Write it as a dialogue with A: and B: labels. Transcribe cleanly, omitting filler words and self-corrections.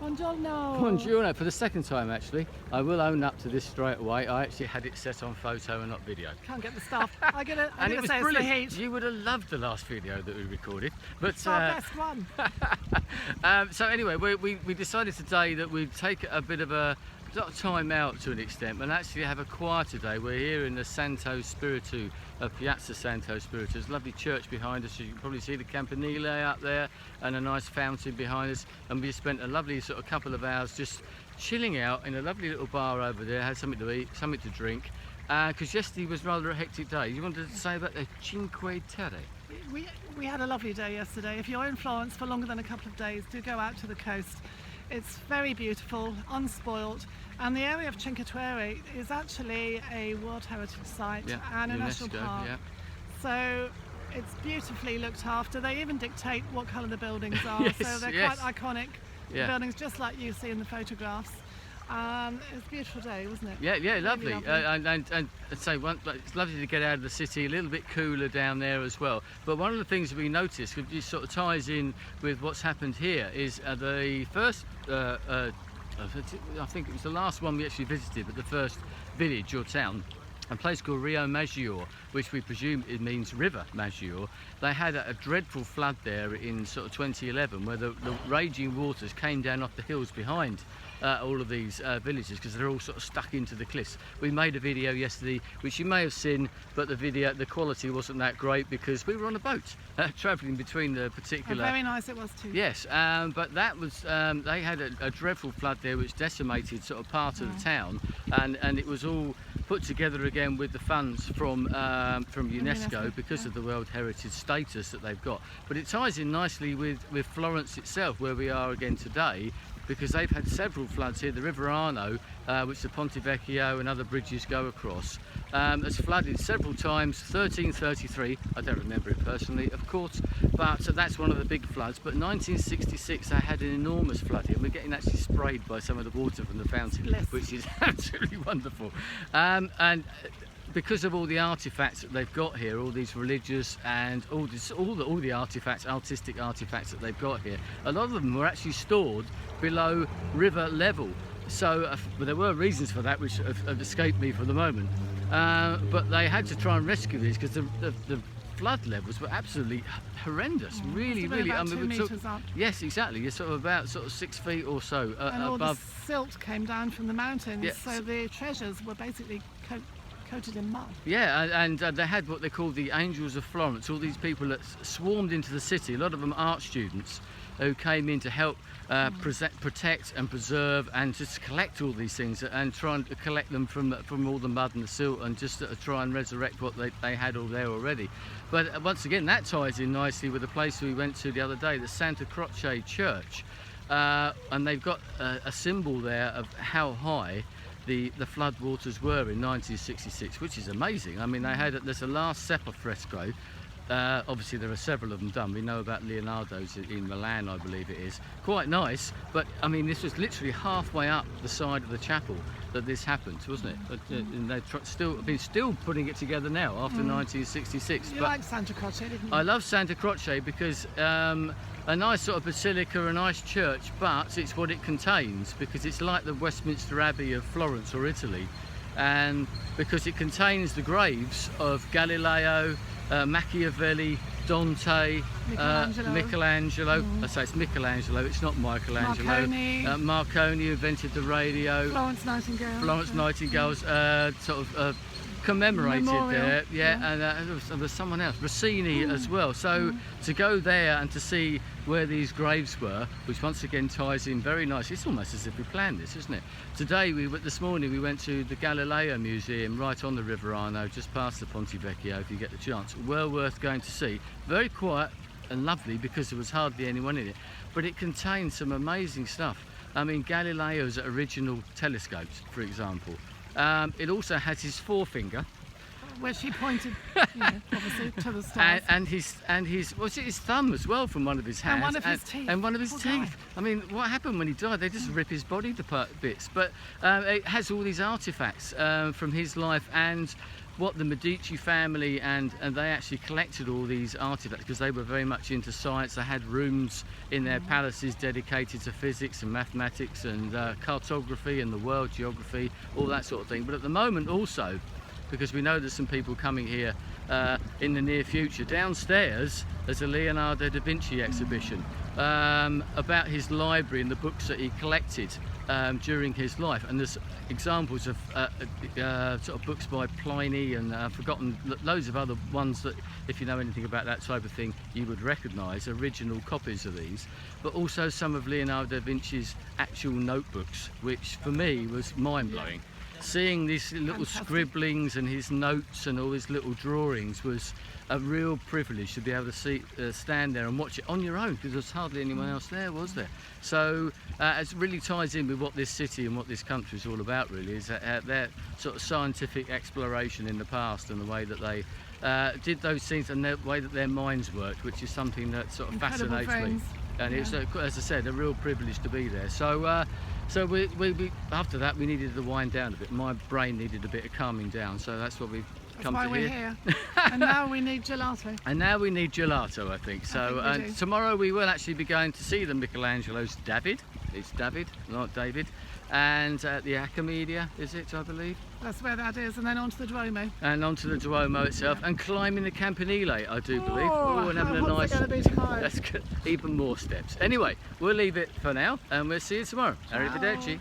A: Buongiorno.
B: Buongiorno, for the second time actually. I will own up to this straight away. I actually had it set on photo and not video.
A: Can't get the stuff. I gotta
B: And it was
A: say
B: brilliant.
A: it's the heat.
B: You would have loved the last video that we recorded. But
A: It's our best one.
B: so anyway, we decided today that we'd take a bit of a time out to an extent and actually have a quieter day. We're here in the Santo Spiritu, Piazza Santo Spiritu. There's a lovely church behind us. You can probably see the Campanile up there and a nice fountain behind us. And we spent a lovely sort of couple of hours just chilling out in a lovely little bar over there. Had something to eat, something to drink. Because yesterday was rather a hectic day. You wanted to say about the Cinque Terre?
A: We had a lovely day yesterday. If you're in Florence for longer than a couple of days, do go out to the coast. It's very beautiful, unspoilt, and the area of Cinque Terre is actually a World Heritage Site and a national park.
B: Yeah.
A: So it's beautifully looked after. They even dictate what colour the buildings are,
B: Yes,
A: so they're
B: yes.
A: quite iconic.
B: Yeah.
A: The buildings just like you see in the photographs. It was a beautiful day, wasn't it?
B: Yeah,
A: Really
B: lovely.
A: lovely.
B: And so it's lovely to get out of the city, a little bit cooler down there as well. But one of the things that we noticed, which sort of ties in with what's happened here, is the first, I think it was the last one we actually visited, but the first village or town, a place called Rio Maggiore, which we presume it means River Maggiore. They had a dreadful flood there in sort of 2011 where the raging waters came down off the hills behind all of these villages because they're all sort of stuck into the cliffs. We made a video yesterday which you may have seen, but the quality wasn't that great because we were on a boat travelling between the particular...
A: And very nice it was too.
B: Yes, but that was, they had a dreadful flood there which decimated sort of part of the town, and it was all put together again with the funds from UNESCO because of the World Heritage status that they've got. But it ties in nicely with Florence itself, where we are again today, because they've had several floods here. The River Arno, which the Ponte Vecchio and other bridges go across, has flooded several times. 1333, I don't remember it personally, of course, but that's one of the big floods. But 1966, they had an enormous flood here. We're getting actually sprayed by some of the water from the fountain, which is absolutely wonderful. And because of all the artifacts that they've got here, all these religious and all the artifacts, artistic artifacts that they've got here, a lot of them were actually stored below river level. So but there were reasons for that which have escaped me for the moment. But they had to try and rescue these because the flood levels were absolutely horrendous. Really.
A: About 2 meters up.
B: Yes, exactly. You're sort of about 6 feet or so
A: and
B: above.
A: all the silt came down from the mountains,
B: Yes.
A: so the treasures were basically coated in mud.
B: Yeah, and they had what they called the Angels of Florence, all these people that swarmed into the city, a lot of them art students who came in to help protect and preserve and just collect all these things and try and collect them from all the mud and the silt and just try and resurrect what they had all there already. But once again, that ties in nicely with the place we went to the other day, the Santa Croce Church, and they've got a symbol there of how high the flood waters were in 1966, which is amazing. I mean, there's a Last Supper fresco. Obviously there are several of them done. We know about Leonardo's in Milan, I believe it is. Quite nice, but I mean this was literally halfway up the side of the chapel that this happened, wasn't it? And they've still putting it together now after 1966.
A: You liked Santa Croce, didn't you?
B: I love Santa Croce because a nice sort of basilica, a nice church, but it's what it contains, because it's like the Westminster Abbey of Florence or Italy, and because it contains the graves of Galileo, Machiavelli, Dante, Michelangelo. I say it's Michelangelo, it's not Michelangelo.
A: Marconi.
B: Marconi invented the radio.
A: Florence Nightingale.
B: Florence Nightingale's commemorated
A: Memorial.
B: there, and there was someone else, Rossini as well. So to go there and to see where these graves were, which once again ties in very nicely. It's almost as if we planned this, isn't it? This morning we went to the Galileo Museum right on the River Arno, just past the Ponte Vecchio, if you get the chance. Well worth going to see. Very quiet and lovely because there was hardly anyone in it, but it contains some amazing stuff. I mean, Galileo's original telescopes, for example. It also has his forefinger,
A: where she pointed, obviously, to the stars.
B: and his was it his thumb as well from one of his hands,
A: and one of his teeth.
B: And one of his
A: Poor
B: teeth.
A: guy.
B: I mean, what happened when he died? They just rip his body to bits. But it has all these artifacts from his life and what the Medici family and they actually collected all these artifacts because they were very much into science. They had rooms in their palaces dedicated to physics and mathematics and cartography and the world geography, all that sort of thing. But at the moment also, because we know there's some people coming here in the near future, downstairs there's a Leonardo da Vinci exhibition about his library and the books that he collected during his life, and there's examples of sort of books by Pliny and I've forgotten loads of other ones that, if you know anything about that type of thing, you would recognise, original copies of these, but also some of Leonardo da Vinci's actual notebooks, which for me was mind-blowing. Seeing these little scribblings and his notes and all his little drawings was a real privilege to be able to stand there and watch it on your own, because there's hardly anyone else there, was there? So it really ties in with what this city and what this country is all about, really, is their sort of scientific exploration in the past and the way that they did those things and the way that their minds worked, which is something that sort of fascinates me. And it's, as I said, a real privilege to be there. So we after that we needed to wind down a bit. My brain needed a bit of calming down, so that's what we've come to here.
A: That's why we're here. And now we need gelato.
B: And now we need gelato, I think. So tomorrow we will actually be going to see the Michelangelo's David. It's David, not David. And the Acamedia, is it, I believe?
A: That's where that is, and then onto the Duomo.
B: And onto the Duomo itself, and climbing the Campanile, I do believe.
A: Oh,
B: and having a nice.
A: Going to be tomorrow?
B: That's good. Even more steps. Anyway, we'll leave it for now, and we'll see you tomorrow. Arrivederci.